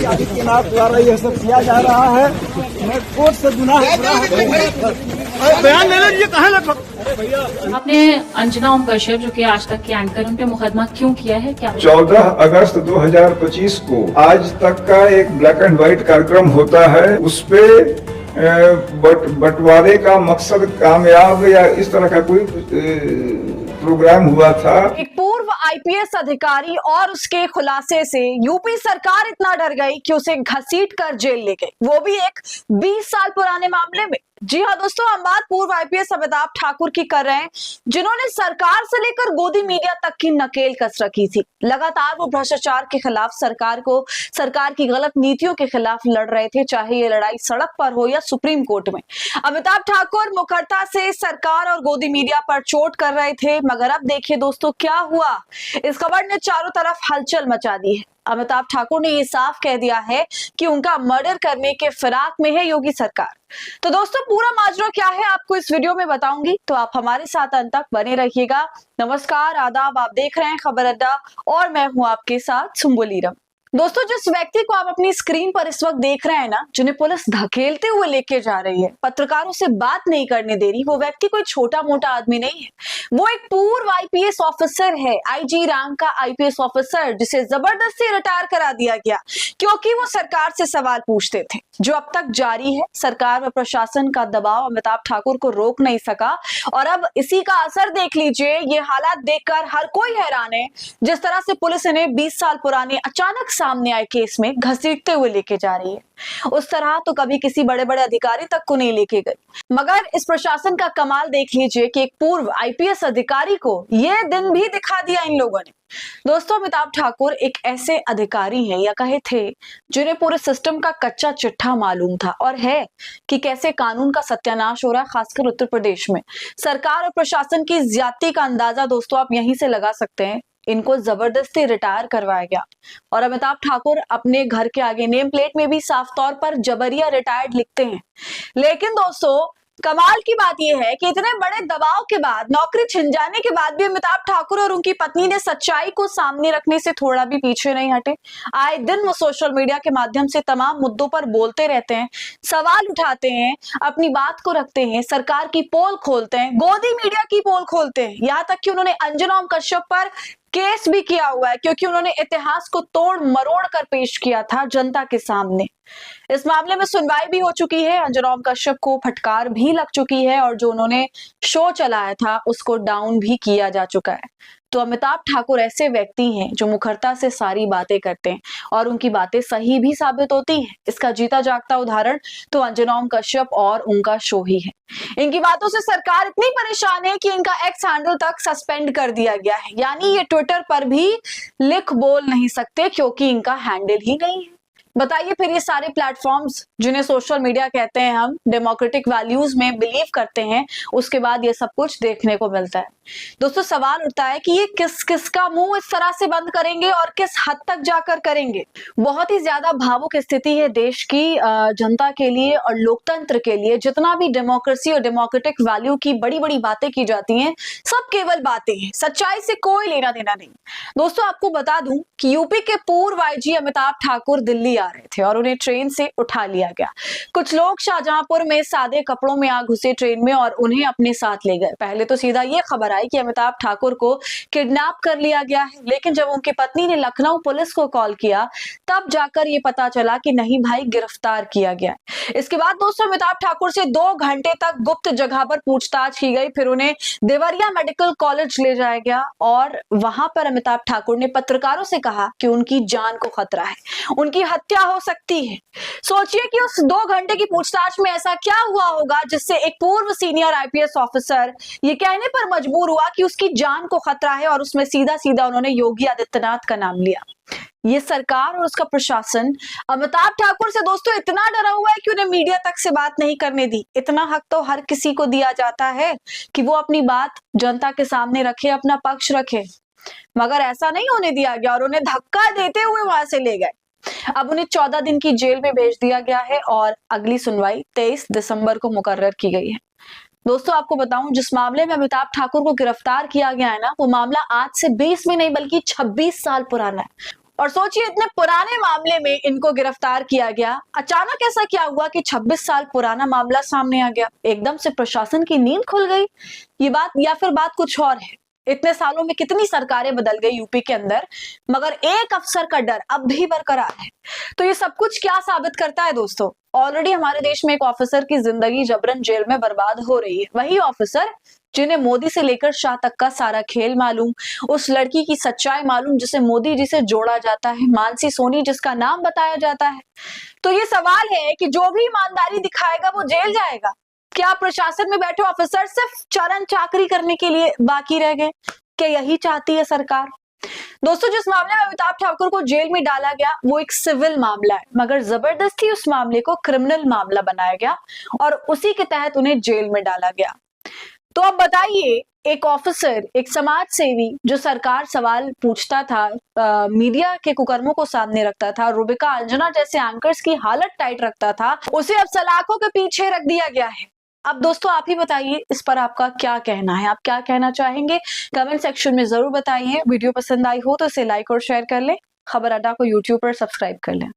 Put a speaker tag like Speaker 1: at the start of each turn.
Speaker 1: आदित्यनाथ द्वारा यह सब किया जा रहा है। मैं कोर्ट से गुनाह बयान ले लीजिए। कहाँ लगभग
Speaker 2: आपने अंजना ओम कश्यप जो कि आज तक के एंकर, उन पे मुकदमा क्यों किया है? क्या
Speaker 3: 14 अगस्त 2025 को आज तक का एक ब्लैक एंड व्हाइट कार्यक्रम होता है, उसपे बंटवारे का मकसद कामयाब या इस तरह का कोई प्रोग्राम हुआ था।
Speaker 4: एक पूर्व आईपीएस अधिकारी और उसके खुलासे से यूपी सरकार इतना डर गई कि उसे घसीट कर जेल ले गई, वो भी एक 20 साल पुराने मामले में। जी हाँ दोस्तों, हम बात पूर्व आईपीएस अमिताभ ठाकुर की कर रहे हैं, जिन्होंने सरकार से लेकर गोदी मीडिया तक की नकेल कस रखी थी। लगातार वो भ्रष्टाचार के खिलाफ, सरकार की गलत नीतियों के खिलाफ लड़ रहे थे, चाहे ये लड़ाई सड़क पर हो या सुप्रीम कोर्ट में। अमिताभ ठाकुर मुखरता से सरकार और गोदी मीडिया पर चोट कर रहे थे, मगर अब देखिए दोस्तों क्या हुआ। इस खबर ने चारों तरफ हलचल मचा दी है। अमिताभ ठाकुर ने ये साफ कह दिया है कि उनका मर्डर करने के फिराक में है योगी सरकार। तो दोस्तों पूरा माजरा क्या है आपको इस वीडियो में बताऊंगी, तो आप हमारे साथ अंत तक बने रहिएगा। नमस्कार, आदाब, आप देख रहे हैं खबर अड्डा और मैं हूं आपके साथ सुम्बुलीरम। दोस्तों जिस व्यक्ति को आप अपनी स्क्रीन पर इस वक्त देख रहे हैं ना, जिन्हें पुलिस धकेलते हुए लेके जा रही है, पत्रकारों से बात नहीं करने दे रही, वो व्यक्ति कोई छोटा मोटा आदमी नहीं है। वो एक पूर्व आईपीएस ऑफिसर है, आईजी रैंक का आईपीएस ऑफिसर, जिसे जबरदस्ती रिटायर करा दिया गया क्योंकि वो सरकार से सवाल पूछते थे, जो अब तक जारी है। सरकार व प्रशासन का दबाव अमिताभ ठाकुर को रोक नहीं सका और अब इसी का असर देख लीजिए। ये हालात देखकर हर कोई हैरान है, जिस तरह से पुलिस इन्हें 20 साल पुराने अचानक सामने आए केस में घसीटते हुए लेके जा रही है, उस तरह तो कभी किसी बड़े बड़े अधिकारी तक को नहीं लेके गई। मगर इस प्रशासन का कमाल देख लीजिए कि एक पूर्व आईपीएस अधिकारी को यह दिन भी दिखा दिया इन लोगों ने। दोस्तों अमिताभ ठाकुर एक ऐसे अधिकारी हैं, या कहे थे, जिन्हें पूरे सिस्टम का कच्चा चिट्ठा मालूम था और है कि कैसे कानून का सत्यानाश हो रहा है, खासकर उत्तर प्रदेश में। सरकार और प्रशासन की ज्यादती का अंदाजा दोस्तों आप यहीं से लगा सकते हैं। इनको जबरदस्ती रिटायर करवाया गया और अमिताभ ठाकुर अपने घर के आगे नेम प्लेट में भी साफ तौर पर जबरिया रिटायर्ड लिखते हैं। लेकिन दोस्तों कमाल की बात यह है कि इतने बड़े दबाव के बाद, नौकरी छिन जाने के बाद भी अमिताभ ठाकुर और उनकी पत्नी ने सच्चाई को सामने रखने से थोड़ा भी पीछे नहीं हटे। आए दिन वो सोशल मीडिया के माध्यम से तमाम मुद्दों पर बोलते रहते हैं, सवाल उठाते हैं, अपनी बात को रखते हैं, सरकार की पोल खोलते हैं, गोदी मीडिया की पोल खोलते हैं। यहाँ तक कि उन्होंने अंजना ओम कश्यप पर केस भी किया हुआ है, क्योंकि उन्होंने इतिहास को तोड़ मरोड़ कर पेश किया था जनता के सामने। इस मामले में सुनवाई भी हो चुकी है, अंजना ओम कश्यप को फटकार भी लग चुकी है और जो उन्होंने शो चलाया था उसको डाउन भी किया जा चुका है। तो अमिताभ ठाकुर ऐसे व्यक्ति हैं जो मुखरता से सारी बातें करते हैं और उनकी बातें सही भी साबित होती हैं। इसका जीता जागता उदाहरण तो अंजना ओम कश्यप और उनका शो ही है। इनकी बातों से सरकार इतनी परेशान है कि इनका एक्स हैंडल तक सस्पेंड कर दिया गया है, यानी ये ट्विटर पर भी लिख बोल नहीं सकते क्योंकि इनका हैंडल ही नहीं है। बताइए फिर ये सारे प्लेटफॉर्म्स जिन्हें सोशल मीडिया कहते हैं, हम डेमोक्रेटिक वैल्यूज में बिलीव करते हैं, उसके बाद ये सब कुछ देखने को मिलता है। दोस्तों सवाल उठता है कि ये किस किस का मुंह इस तरह से बंद करेंगे और किस हद तक जाकर करेंगे। बहुत ही ज्यादा भावुक स्थिति है देश की जनता के लिए और लोकतंत्र के लिए। जितना भी डेमोक्रेसी और डेमोक्रेटिक वैल्यू की बड़ी बड़ी बातें की जाती हैं, सब केवल बातें हैं, सच्चाई से कोई लेना देना नहीं। दोस्तों आपको बता दूं कि यूपी के पूर्व आईजी अमिताभ ठाकुर दिल्ली आ रहे थे और उन्हें ट्रेन से उठा लिया गया। कुछ लोग शाहजहांपुर में सादे कपड़ों में आ घुसे ट्रेन में और उन्हें अपने साथ ले गए। पहले तो सीधा ये खबर आई कि अमिताभ ठाकुर को किडनैप कर लिया गया है, लेकिन जब उनकी पत्नी ने लखनऊ पुलिस को कॉल किया तब जाकर ये पता चला कि नहीं भाई, गिरफ्तार किया गया। इसके बाद दोस्तों अमिताभ ठाकुर से 2 घंटे तक गुप्त जगह पर पूछताछ की गई, फिर उन्हें देवरिया मेडिकल कॉलेज ले जाया गया और वहां पर अमिताभ ठाकुर ने पत्रकारों से कहा कि उनकी जान को खतरा है, उनकी हत्या हो सकती है। सोचिए कि उस 2 घंटे की पूछताछ में ऐसा क्या हुआ होगा जिससे एक पूर्व सीनियर आईपीएस ऑफिसर ये कहने पर मजबूर हुआ कि उसकी जान को खतरा है और उसमें सीधा सीधा उन्होंने योगी आदित्यनाथ का नाम लिया। ये सरकार और उसका प्रशासन अमिताभ ठाकुर से दोस्तों इतना डरा हुआ है कि उन्हें मीडिया तक से बात नहीं करने दी। इतना हक तो हर किसी को दिया जाता है कि वो अपनी बात जनता के सामने रखे, अपना पक्ष रखे, मगर ऐसा नहीं होने दिया गया और उन्हें धक्का देते हुए वहां से ले गए। अब उन्हें 14 दिन की जेल में भेज दिया गया है और अगली सुनवाई 23 दिसंबर को मुकर्रर की गई है। दोस्तों आपको बताऊं, जिस मामले में अमिताभ ठाकुर को गिरफ्तार किया गया है ना, वो मामला आज से 20 में नहीं बल्कि 26 साल पुराना है। और सोचिए, इतने पुराने मामले में इनको गिरफ्तार किया गया, अचानक ऐसा क्या हुआ कि 26 साल पुराना मामला सामने आ गया? एकदम से प्रशासन की नींद खुल गई ये बात, या फिर बात कुछ और है? इतने सालों में कितनी सरकारें बदल गई यूपी के अंदर, मगर एक अफसर का डर अब भी बरकरार है। तो ये सब कुछ क्या साबित करता है दोस्तों? ऑलरेडी हमारे देश में एक ऑफिसर की जिंदगी जबरन जेल में बर्बाद हो रही है। वही ऑफिसर जिन्हें मोदी से लेकर शाह तक का सारा खेल मालूम, उस लड़की की सच्चाई मालूम जिसे मोदी जी से जोड़ा जाता है, मानसी सोनी जिसका नाम बताया जाता है। तो ये सवाल है कि जो भी ईमानदारी दिखाएगा वो जेल जाएगा। क्या प्रशासन में बैठे ऑफिसर सिर्फ चरण चाकरी करने के लिए बाकी रह गए? क्या यही चाहती है सरकार? दोस्तों, जिस मामले में अमिताभ ठाकुर को जेल में डाला गया वो एक सिविल मामला है, मगर जबरदस्ती उस मामले को क्रिमिनल मामला बनाया गया और उसी के तहत उन्हें जेल में डाला गया। तो अब बताइए, एक ऑफिसर, एक समाज सेवी जो सरकार सवाल पूछता था, मीडिया के कुकर्मों को सामने रखता था, रूबिका अंजना जैसे एंकर्स की हालत टाइट रखता था, उसे अब सलाखों के पीछे रख दिया गया है। अब दोस्तों आप ही बताइए, इस पर आपका क्या कहना है? आप क्या कहना चाहेंगे? कमेंट सेक्शन में जरूर बताइए। वीडियो पसंद आई हो तो इसे लाइक और शेयर कर लें। खबर अड्डा को यूट्यूब पर सब्सक्राइब कर लें।